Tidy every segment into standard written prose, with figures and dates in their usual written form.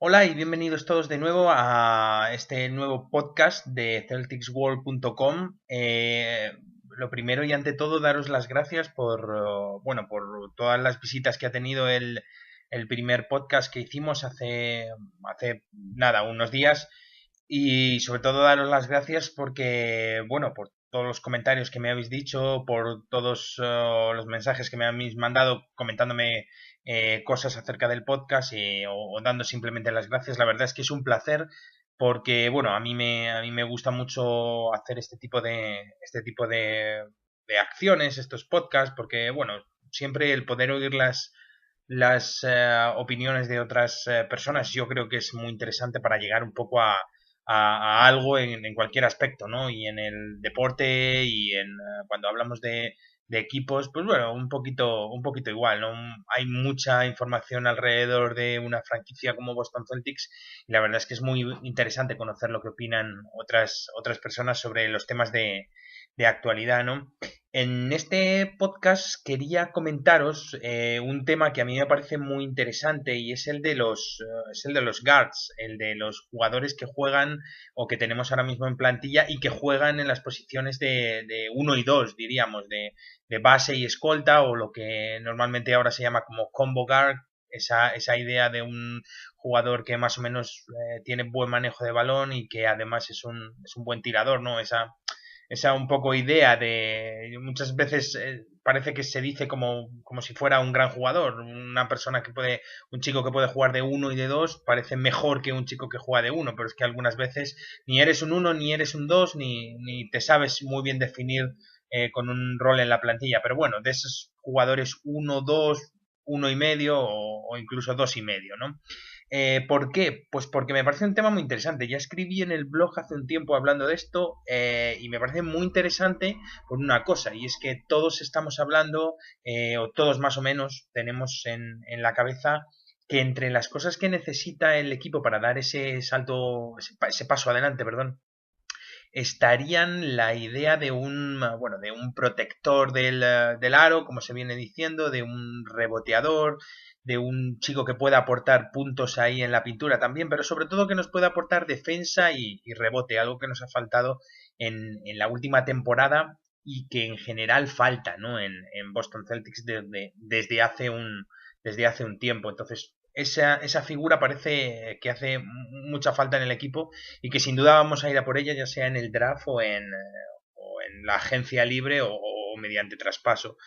Hola y bienvenidos todos de nuevo a este nuevo podcast de celticsworld.com. Lo primero y ante todo, daros las gracias por todas las visitas que ha tenido el primer podcast que hicimos hace nada, unos días. Y sobre todo daros las gracias porque, bueno, por todos los comentarios que me habéis dicho, por todos los mensajes que me habéis mandado comentándome cosas acerca del podcast o dando simplemente las gracias. La verdad es que es un placer porque, bueno, a mí me gusta mucho hacer este tipo de acciones, estos podcasts, porque, bueno, siempre el poder oír las opiniones de otras personas yo creo que es muy interesante para llegar un poco a algo en cualquier aspecto, ¿no? Y en el deporte y cuando hablamos de equipos, pues bueno, un poquito igual, ¿no? Hay mucha información alrededor de una franquicia como Boston Celtics y la verdad es que es muy interesante conocer lo que opinan otras personas sobre los temas de actualidad, ¿no? En este podcast quería comentaros un tema que a mí me parece muy interesante y es el de los guards, el de los jugadores que juegan o que tenemos ahora mismo en plantilla y que juegan en las posiciones de 1 y 2, diríamos, de base y escolta o lo que normalmente ahora se llama como combo guard, esa idea de un jugador que más o menos tiene buen manejo de balón y que además es un buen tirador, ¿no? Esa un poco idea de muchas veces parece que se dice como si fuera un gran jugador, una persona un chico que puede jugar de uno y de dos, parece mejor que un chico que juega de uno, pero es que algunas veces ni eres un uno, ni eres un dos, ni te sabes muy bien definir con un rol en la plantilla, pero bueno, de esos jugadores uno, dos, uno y medio o incluso dos y medio, ¿no? ¿Por qué? Pues porque me parece un tema muy interesante. Ya escribí en el blog hace un tiempo hablando de esto y me parece muy interesante por una cosa, y es que todos estamos hablando, o todos más o menos tenemos en la cabeza que entre las cosas que necesita el equipo para dar ese salto, ese paso adelante, perdón, estarían la idea de un protector del aro, como se viene diciendo, de un reboteador, de un chico que pueda aportar puntos ahí en la pintura también, pero sobre todo que nos pueda aportar defensa y rebote, algo que nos ha faltado en la última temporada y que en general falta, ¿no? en Boston Celtics desde hace un tiempo. Entonces, esa figura parece que hace mucha falta en el equipo y que sin duda vamos a ir a por ella, ya sea en el draft o en la agencia libre o mediante traspaso.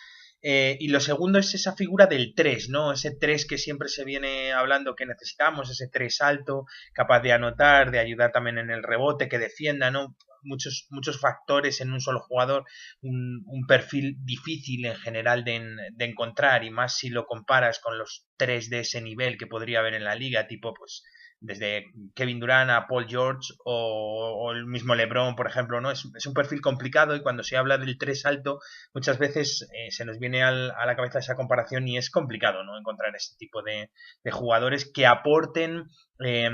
Y lo segundo es esa figura del 3, ¿no? Ese 3 que siempre se viene hablando que necesitamos, ese 3 alto, capaz de anotar, de ayudar también en el rebote, que defienda, ¿no? Muchos factores en un solo jugador, un perfil difícil en general de encontrar, y más si lo comparas con los 3 de ese nivel que podría haber en la liga, tipo pues desde Kevin Durant a Paul George o el mismo LeBron, por ejemplo, ¿no? Es un perfil complicado y cuando se habla del 3 alto, muchas veces se nos viene a la cabeza esa comparación y es complicado, ¿no? Encontrar ese tipo de jugadores que aporten eh,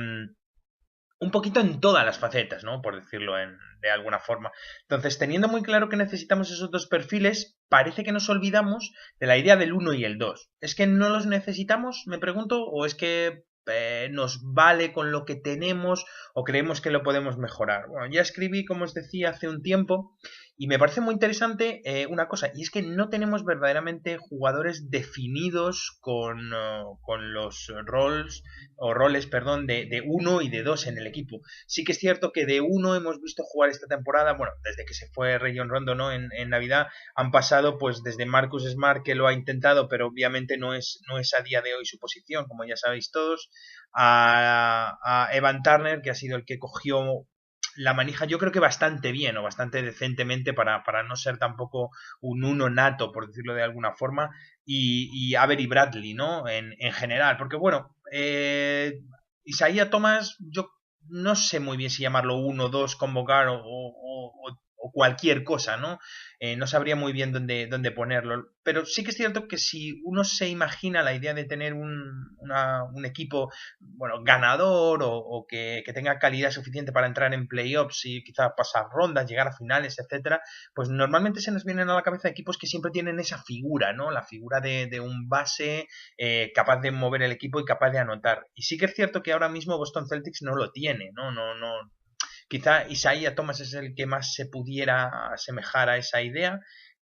un poquito en todas las facetas, ¿no? Por decirlo de alguna forma. Entonces, teniendo muy claro que necesitamos esos dos perfiles, parece que nos olvidamos de la idea del uno y el 2. ¿Es que no los necesitamos, me pregunto, o es que nos vale con lo que tenemos o creemos que lo podemos mejorar? Bueno, ya escribí, como os decía, hace un tiempo y me parece muy interesante una cosa, y es que no tenemos verdaderamente jugadores definidos con los roles, perdón, de uno y de dos en el equipo. Sí que es cierto que de uno hemos visto jugar esta temporada, bueno, desde que se fue Rayon Rondo, ¿no? En Navidad han pasado pues desde Marcus Smart, que lo ha intentado, pero obviamente no es a día de hoy su posición, como ya sabéis todos, a Evan Turner, que ha sido el que cogió la manija, yo creo que bastante bien o bastante decentemente para no ser tampoco un uno nato, por decirlo de alguna forma, y Avery Bradley, ¿no? En general, porque bueno, Isaiah Thomas, yo no sé muy bien si llamarlo uno, dos, convocar o cualquier cosa, ¿no? No sabría muy bien dónde ponerlo. Pero sí que es cierto que si uno se imagina la idea de tener un equipo, bueno, ganador o que tenga calidad suficiente para entrar en playoffs y quizás pasar rondas, llegar a finales, etcétera, pues normalmente se nos vienen a la cabeza equipos que siempre tienen esa figura, ¿no? La figura de un base capaz de mover el equipo y capaz de anotar. Y sí que es cierto que ahora mismo Boston Celtics no lo tiene, ¿no? Quizá Isaiah Thomas es el que más se pudiera asemejar a esa idea,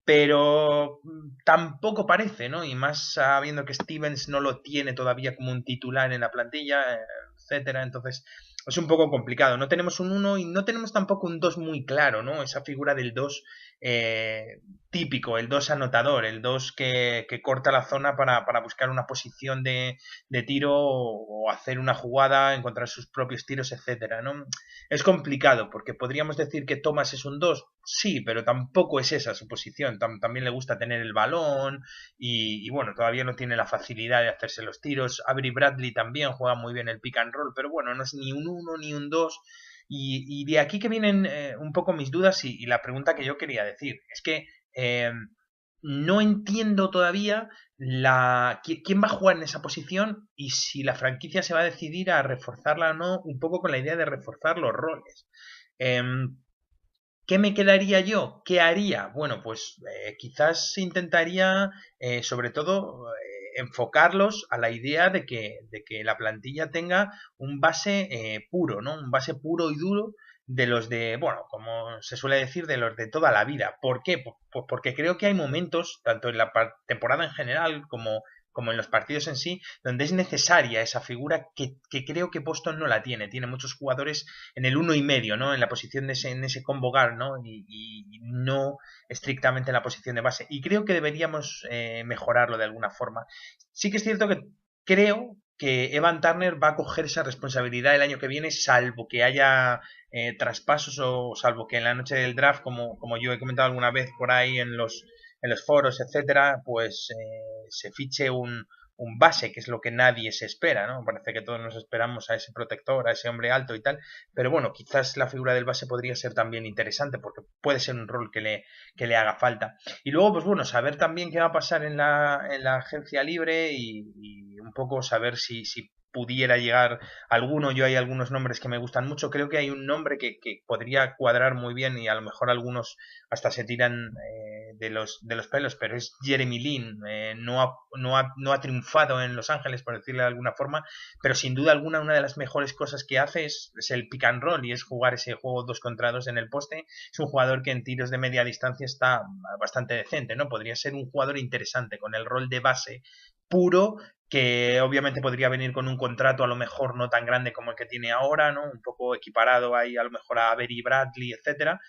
pero tampoco parece, ¿no? Y más sabiendo que Stevens no lo tiene todavía como un titular en la plantilla, etcétera. Entonces es un poco complicado. No tenemos un uno y no tenemos tampoco un 2 muy claro, ¿no? Esa figura del 2 típico, el 2 anotador, el 2 que corta la zona para buscar una posición de tiro o hacer una jugada, encontrar sus propios tiros, etcétera, ¿no? Es complicado porque podríamos decir que Thomas es un 2, sí, pero tampoco es esa su posición. También le gusta tener el balón y bueno, todavía no tiene la facilidad de hacerse los tiros. Avery Bradley también juega muy bien el pick and roll, pero bueno, no es ni un 1 ni un 2. Y de aquí que vienen un poco mis dudas y la pregunta que yo quería decir. Es que no entiendo todavía quién va a jugar en esa posición y si la franquicia se va a decidir a reforzarla o no, un poco con la idea de reforzar los roles. ¿Qué me quedaría yo? ¿Qué haría? Bueno, pues quizás intentaría, sobre todo, enfocarlos a la idea de que la plantilla tenga un base puro, ¿no? Un base puro y duro de los de, bueno, como se suele decir, de los de toda la vida. ¿Por qué? Pues porque creo que hay momentos, tanto en la temporada en general como en los partidos en sí, donde es necesaria esa figura que creo que Boston no la tiene. Tiene muchos jugadores en el 1,5, ¿no? En la posición en ese combo guard, ¿no? Y no estrictamente en la posición de base. Y creo que deberíamos mejorarlo de alguna forma. Sí que es cierto que creo que Evan Turner va a coger esa responsabilidad el año que viene, salvo que haya traspasos o salvo que en la noche del draft, como yo he comentado alguna vez por ahí en los foros, etcétera, pues se fiche un base, que es lo que nadie se espera, ¿no? Parece que todos nos esperamos a ese protector, a ese hombre alto y tal, pero bueno, quizás la figura del base podría ser también interesante porque puede ser un rol que le haga falta. Y luego, pues bueno, saber también qué va a pasar en la agencia libre y un poco saber si pudiera llegar alguno. Yo hay algunos nombres que me gustan mucho. Creo que hay un nombre que podría cuadrar muy bien y a lo mejor algunos hasta se tiran de los pelos, pero es Jeremy Lin. No ha triunfado en Los Ángeles, por decirlo de alguna forma, pero sin duda alguna una de las mejores cosas que hace es el pick and roll y es jugar ese juego 2 contra 2 en el poste. Es un jugador que en tiros de media distancia está bastante decente, ¿no? Podría ser un jugador interesante con el rol de base puro, que obviamente podría venir con un contrato a lo mejor no tan grande como el que tiene ahora, ¿no? Un poco equiparado ahí a lo mejor a Avery Bradley, etcétera.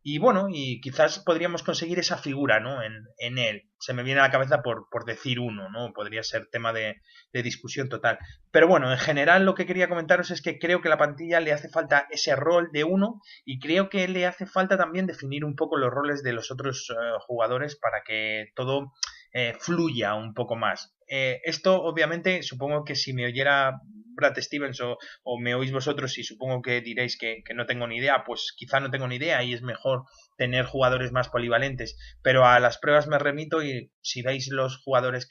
Y bueno, y quizás podríamos conseguir esa figura, ¿no? En él. Se me viene a la cabeza por decir uno, ¿no? Podría ser tema de discusión total. Pero bueno, en general lo que quería comentaros es que creo que a la plantilla le hace falta ese rol de uno y creo que le hace falta también definir un poco los roles de los otros jugadores para que todo fluya un poco más. Esto obviamente supongo que si me oyera Brad Stevens o me oís vosotros y supongo que diréis que no tengo ni idea, pues quizá no tengo ni idea y es mejor tener jugadores más polivalentes, pero a las pruebas me remito y si veis los jugadores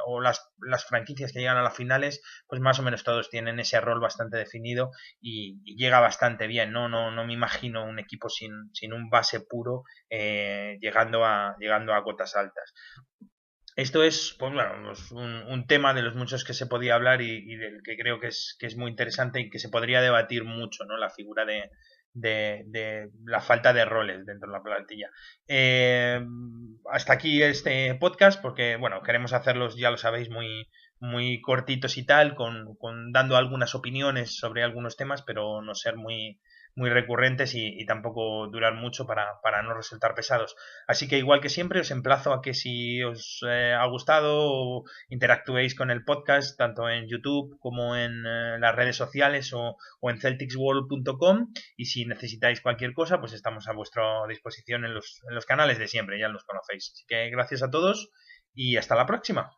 o las franquicias que llegan a las finales, pues más o menos todos tienen ese rol bastante definido y llega bastante bien, no me imagino un equipo sin un base puro llegando a cotas altas. Esto es, pues bueno, pues un tema de los muchos que se podía hablar y del que creo que es muy interesante y que se podría debatir mucho, ¿no? La figura de la falta de roles dentro de la plantilla. Hasta aquí este podcast porque, bueno, queremos hacerlos, ya lo sabéis, muy, muy cortitos y tal, dando algunas opiniones sobre algunos temas, pero no ser muy, muy recurrentes y tampoco durar mucho para no resultar pesados. Así que igual que siempre os emplazo a que si os ha gustado interactuéis con el podcast tanto en YouTube como en las redes sociales o en celticsworld.com y si necesitáis cualquier cosa pues estamos a vuestra disposición en los canales de siempre, ya los conocéis. Así que gracias a todos y hasta la próxima.